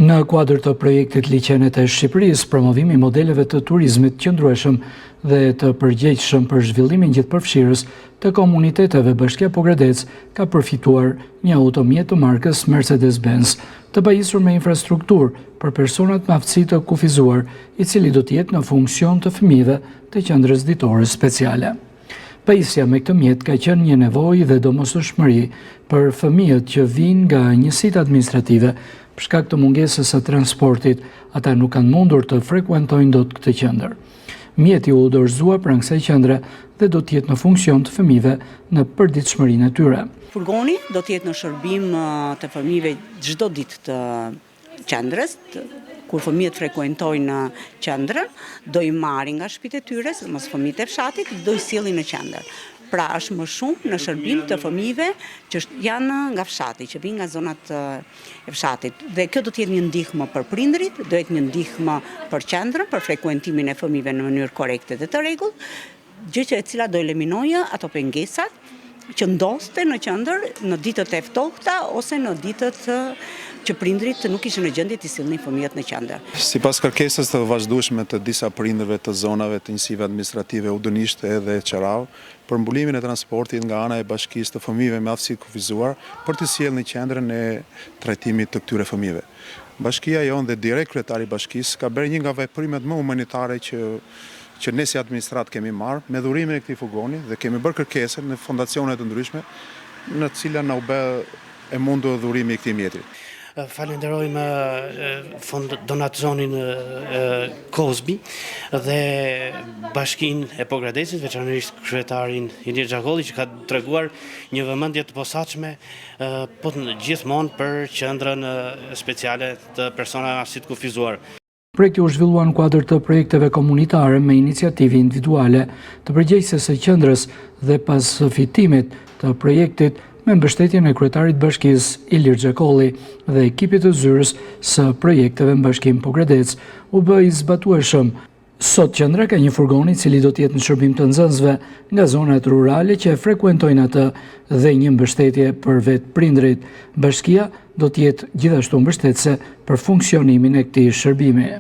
Në kuadër të projektit Liçenet e Shqipërisë, promovimi i modeleve të turizmit qëndrueshëm dhe të përgjegjshëm për zhvillimin gjithëpërfshirës të komuniteteve, Bashkia Pogradec ka përfituar një automjet të markës Mercedes-Benz, të pajisur me infrastrukturë për personat me aftësi të kufizuar, i cili do të jetë në funksion të fëmijëve të qendrës ditore speciale. Pajisja me këtë mjet ka qenë një nevojë dhe domosdoshmëri për fëmijët që vijnë nga njësitë administrative. Për shkak të mungesës së transportit, ata nuk kanë mundur të frekuentojnë dot këtë qendër. Mjeti u dorëzua pranë kësaj qendre dhe do të jetë në funksion të fëmijëve në përditshmërinë e tyre. Furgoni do të jetë në shërbim të fëmijëve çdo ditë të qendrës, kur fëmijët frekuentojnë qendrën, do i marrin nga shtëpitë e tyre, sidomos fëmijët e fshatit, do i sillin në qendër. Pra është më shumë në shërbim të fëmijëve që janë nga fshati, që vinë nga zonat e fshatit. Dhe kjo do të jetë një ndihmë për prindrit, do jetë një ndihmë për qendrën, për frekuentimin e fëmijëve në mënyrë korrekte dhe të rregullt, gjë që e cila do eliminojë ato pengesat që ndoste në qendër në ditët e ftohta ose në ditët që prindrit nuk ishin në gjendje të sillnin fëmijët në qendër. Sipas kërkesës të vazhdueshme të disa prindërve të zonave të njësive administrative Udënishte dhe Qerau, për mbulimin e transportit nga ana e bashkisë të fëmijëve me aftësi të kufizuar për të sjellë në qendrën e trajtimit të këtyre fëmijëve. Bashkia jonë dhe direkt kryetari i bashkisë ka bërë një nga veprimet më humanitare që ne si administrat kemi marrë me dhurimin e këtij furgoni dhe kemi bërë kërkesën në fondacione të ndryshme në të cilat na u bë e mundur dhurimi i këtij mjeti. Falenderojmë donacionin Kozbi dhe Bashkinë e Pogradecit, veçanërisht kryetarin Ilir Xhakolli, që ka treguar një vëmendje të posaçme gjithmonë për qendrën speciale të personave me aftësi të kufizuar. Projekti u zhvillua në kuadër të projekteve komunitare me iniciativë individuale të përgjegjëse së qendrës dhe pas fitimit të projektit me mbështetjen e kryetarit bashkisë Ilir Xhakolli dhe ekipit të zyrës së projekteve në Bashkinë Pogradec, u bë i zbatueshëm. Sot qendra ka një furgon i cili do të jetë në shërbim të nxënësve nga zonat rurale që e frekuentojnë atë dhe një mbështetje për vetë prindrit. Bashkia do të jetë gjithashtu mbështetëse për funksionimin e këtij shërbimi.